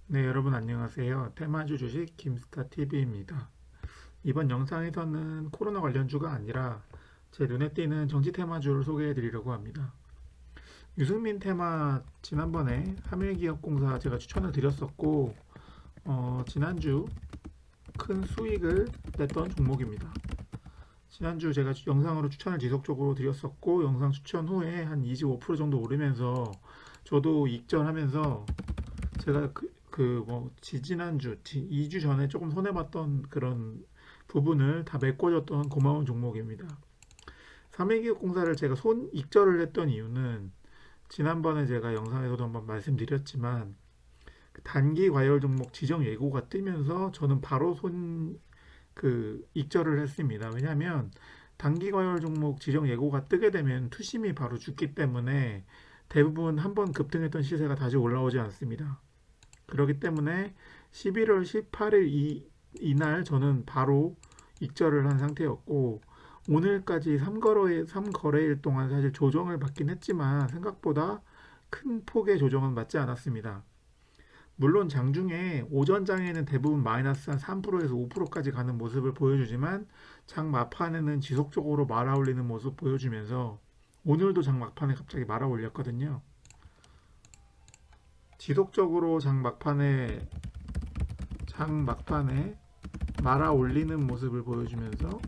네, 여러분 안녕하세요. 테마주 주식 김스타TV입니다. 이번 영상에서는 코로나 관련주가 아니라 제 눈에 띄는 정치 테마주를 소개해 드리려고 합니다. 유승민 테마 지난번에 한일기업공사 제가 추천을 드렸었고 지난주 큰 수익을 냈던 종목입니다. 지난주 제가 영상으로 추천을 지속적으로 드렸었고 영상 추천 후에 한 25% 정도 오르면서 저도 익절하면서 제가 지지난주, 2주 전에 조금 손해봤던 그런 부분을 다 메꿔줬던 고마운 종목입니다. 삼해기업공사를 제가 익절을 했던 이유는 지난번에 제가 영상에서도 한번 말씀드렸지만 단기 과열 종목 지정 예고가 뜨면서 저는 바로 익절을 했습니다. 왜냐하면 단기 과열 종목 지정 예고가 뜨게 되면 투심이 바로 죽기 때문에 대부분 한번 급등했던 시세가 다시 올라오지 않습니다. 그렇기 때문에 11월 18일 이날 저는 바로 익절을 한 상태였고 오늘까지 3거래일 동안 사실 조정을 받긴 했지만 생각보다 큰 폭의 조정은 맞지 않았습니다. 물론 장중에 오전장에는 대부분 마이너스 한 3%에서 5%까지 가는 모습을 보여주지만 장 막판에는 지속적으로 말아 올리는 모습 보여주면서 오늘도 장 막판에 갑자기 말아 올렸거든요. 지속적으로 장 막판에 말아 올리는 모습을 보여주면서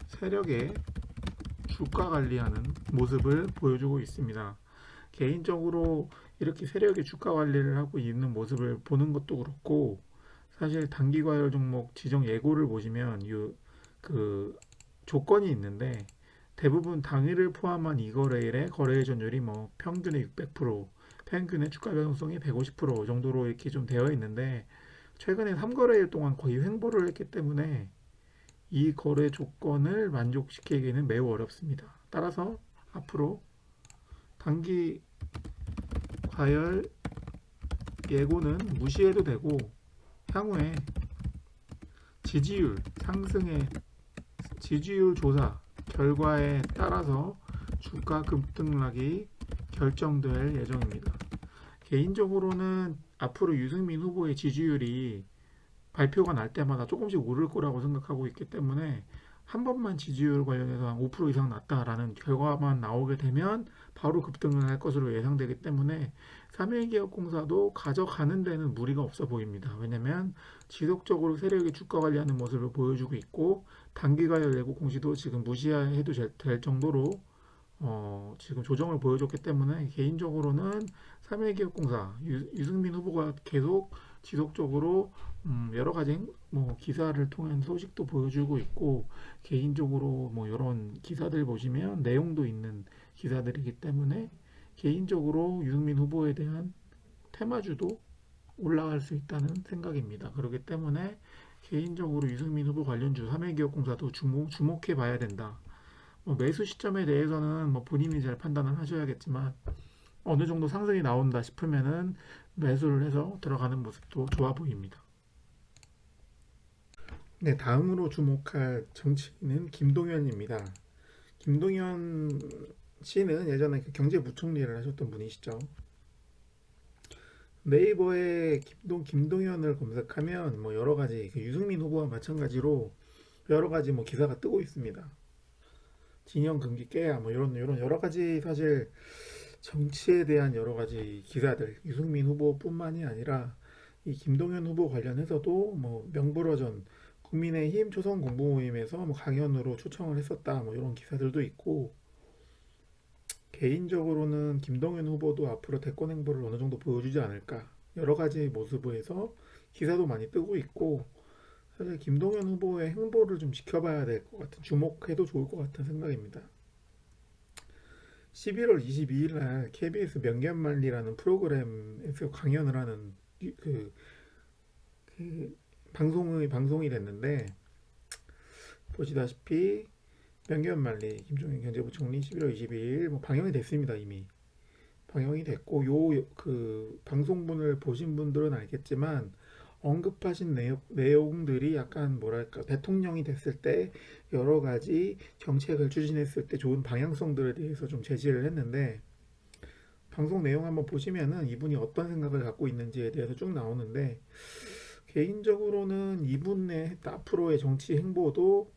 세력의 주가 관리하는 모습을 보여주고 있습니다. 개인적으로 이렇게 세력의 주가 관리를 하고 있는 모습을 보는 것도 그렇고 사실 단기 과열 종목 지정 예고를 보시면 그 조건이 있는데 대부분 당일을 포함한 이거래일의 거래 회전율이 뭐 평균의 600%, 평균의 주가 변동성이 150% 정도로 이렇게 좀 되어 있는데 최근에 3거래일 동안 거의 횡보를 했기 때문에 이 거래 조건을 만족시키기는 매우 어렵습니다. 따라서 앞으로 단기 과열 예고는 무시해도 되고 향후에 지지율 상승의 지지율 조사 결과에 따라서 주가 급등락이 결정될 예정입니다. 개인적으로는 앞으로 유승민 후보의 지지율이 발표가 날 때마다 조금씩 오를 거라고 생각하고 있기 때문에 한 번만 지지율 관련해서 한 5% 이상 났다라는 결과만 나오게 되면 바로 급등을 할 것으로 예상되기 때문에 삼일기업공사도 가져가는 데는 무리가 없어 보입니다. 왜냐하면 지속적으로 세력이 주가 관리하는 모습을 보여주고 있고 단기가열 예고 공시도 지금 무시해도 될 정도로 지금 조정을 보여줬기 때문에 개인적으로는 삼일기업공사 유승민 후보가 계속 지속적으로 여러 가지 뭐 기사를 통한 소식도 보여주고 있고 개인적으로 뭐 이런 기사들 보시면 내용도 있는 기사들이기 때문에 개인적으로 유승민 후보에 대한 테마주도 올라갈 수 있다는 생각입니다. 그렇기 때문에 개인적으로 유승민 후보 관련주 삼일기업공사도 주목해 봐야 된다. 뭐 매수 시점에 대해서는 뭐 본인이 잘 판단을 하셔야겠지만 어느 정도 상승이 나온다 싶으면은 매수를 해서 들어가는 모습도 좋아 보입니다. 네, 다음으로 주목할 정치인은 김동연입니다. 김동연 씨는 예전에 그 경제부총리를 하셨던 분이시죠. 네이버에 김동연을 검색하면 뭐 여러 가지 그 유승민 후보와 마찬가지로 여러 가지 뭐 기사가 뜨고 있습니다. 진영 금기 깨야 뭐 이런 여러 가지 사실 정치에 대한 여러 가지 기사들 유승민 후보뿐만이 아니라 이 김동연 후보 관련해서도 뭐 명불허전 국민의힘 초선 공보모임에서 뭐 강연으로 초청을 했었다 뭐 이런 기사들도 있고 개인적으로는 김동연 후보도 앞으로 대권 행보를 어느 정도 보여주지 않을까 여러 가지 모습에서 기사도 많이 뜨고 있고 사실 김동연 후보의 행보를 좀 지켜봐야 될 것 같은 주목해도 좋을 것 같은 생각입니다. 11월 22일 날 KBS 명견만리라는 프로그램에서 강연을 하는 그, 그 방송이 됐는데 보시다시피 명견만리 김종인 경제부총리 11월 22일 뭐 방영이 됐습니다. 이미 방영이 됐고 요 그 방송분을 보신 분들은 알겠지만 언급하신 내용들이 약간 뭐랄까 대통령이 됐을 때 여러 가지 정책을 추진했을 때 좋은 방향성들에 대해서 좀 제시를 했는데 방송 내용 한번 보시면은 이분이 어떤 생각을 갖고 있는지에 대해서 쭉 나오는데, 개인적으로는 이분의 앞으로의 정치 행보도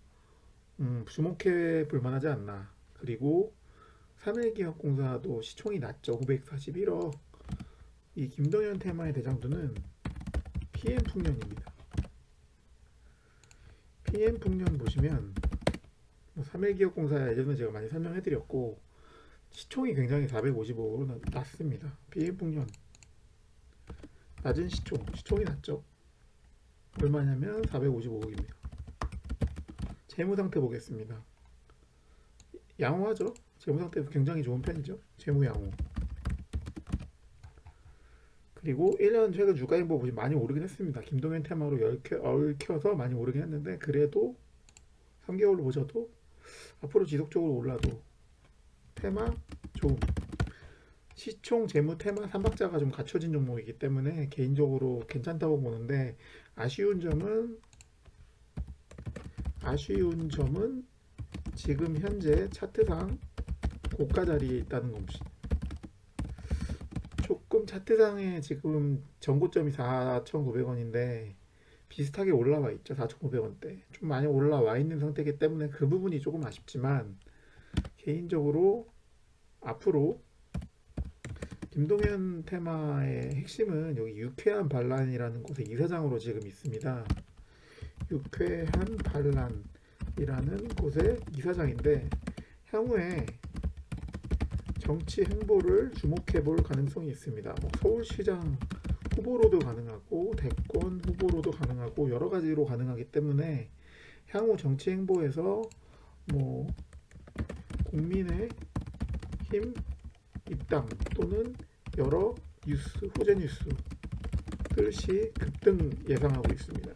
주목해 볼 만하지 않나. 그리고 사내기업공사도 시총이 낮죠. 941억. 이 김동연 테마의 대장주는 PM풍년입니다. PM풍년 보시면 뭐 사내기업공사 예전에 제가 많이 설명해드렸고, 시총이 굉장히 455억으로 낮습니다. PM풍년 낮은 시총이 낮죠. 얼마냐면 455억입니다. 재무 상태 보겠습니다. 양호하죠. 재무 상태도 굉장히 좋은 편이죠. 재무 양호. 그리고 1년 최근 주가 행보 보시면 많이 오르긴 했습니다. 김동연 테마로 얽혀서 많이 오르긴 했는데, 그래도 3개월로 보셔도 앞으로 지속적으로 올라도 테마 좋음. 시총, 재무, 테마 3박자가 좀 갖춰진 종목이기 때문에 개인적으로 괜찮다고 보는데, 아쉬운 점은 지금 현재 차트상 고가 자리에 있다는 겁니다. 조금 차트상에 지금 전고점이 4,900원인데 비슷하게 올라와 있죠. 4,900원대. 좀 많이 올라와 있는 상태이기 때문에 그 부분이 조금 아쉽지만, 개인적으로 앞으로 김동연 테마의 핵심은 여기 유쾌한 반란이라는 곳에 이사장으로 지금 있습니다. 유쾌한 반란이라는 곳의 이사장인데, 향후에 정치 행보를 주목해 볼 가능성이 있습니다. 뭐 서울시장 후보로도 가능하고 대권 후보로도 가능하고 여러 가지로 가능하기 때문에 향후 정치 행보에서 뭐 국민의 힘 입당 또는 여러 뉴스, 호재 뉴스 뜻이 급등 예상하고 있습니다.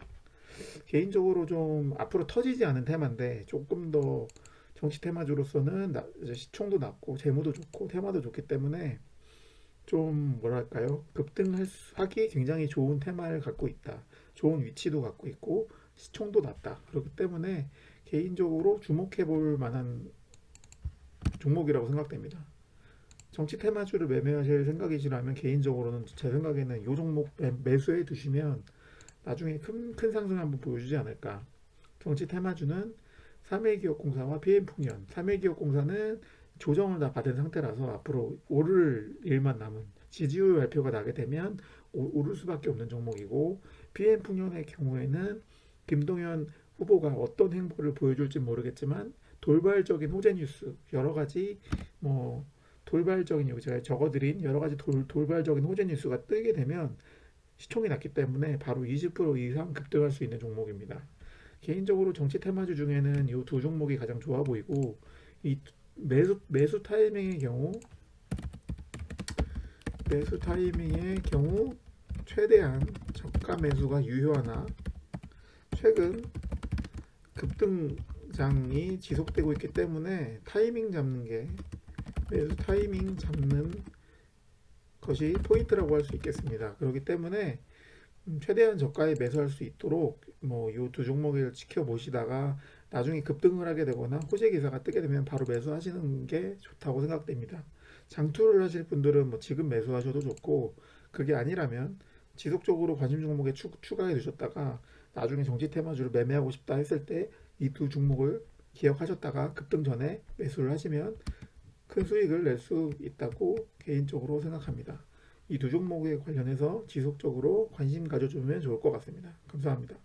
개인적으로 좀 앞으로 터지지 않은 테마인데, 조금 더 정치 테마주로서는 시총도 낮고 재무도 좋고 테마도 좋기 때문에 좀 뭐랄까요, 급등하기 굉장히 좋은 테마를 갖고 있다. 좋은 위치도 갖고 있고 시총도 낮다. 그렇기 때문에 개인적으로 주목해 볼 만한 종목이라고 생각됩니다. 정치 테마주를 매매하실 생각이시라면 개인적으로는 제 생각에는 이 종목 매수해 두시면 나중에 큰 상승 한번 보여주지 않을까. 정치 테마주는 사매기업공사와 PM풍년. 사매기업공사는 조정을 다 받은 상태라서 앞으로 오를 일만 남은, 지지율 발표가 나게 되면 오를 수밖에 없는 종목이고, PM풍년의 경우에는 김동연 후보가 어떤 행보를 보여줄지 모르겠지만 돌발적인 호재 뉴스, 여러 가지 뭐 돌발적인, 여기 제가 적어드린 여러 가지 돌발적인 호재 뉴스가 뜨게 되면 시총이 낮기 때문에 바로 20% 이상 급등할 수 있는 종목입니다. 개인적으로 정치 테마주 중에는 이 두 종목이 가장 좋아 보이고, 이 매수 타이밍의 경우 최대한 저가 매수가 유효하나, 최근 급등장이 지속되고 있기 때문에 매수 타이밍 잡는 것이 포인트라고 할 수 있겠습니다. 그렇기 때문에 최대한 저가에 매수할 수 있도록 뭐 이 두 종목을 지켜보시다가 나중에 급등을 하게 되거나 호재 기사가 뜨게 되면 바로 매수하시는 게 좋다고 생각됩니다. 장투를 하실 분들은 뭐 지금 매수하셔도 좋고, 그게 아니라면 지속적으로 관심 종목에 추가해 두셨다가 나중에 정치 테마주를 매매하고 싶다 했을 때 이 두 종목을 기억하셨다가 급등 전에 매수를 하시면 큰 수익을 낼 수 있다고 개인적으로 생각합니다. 이 두 종목에 관련해서 지속적으로 관심 가져주면 좋을 것 같습니다. 감사합니다.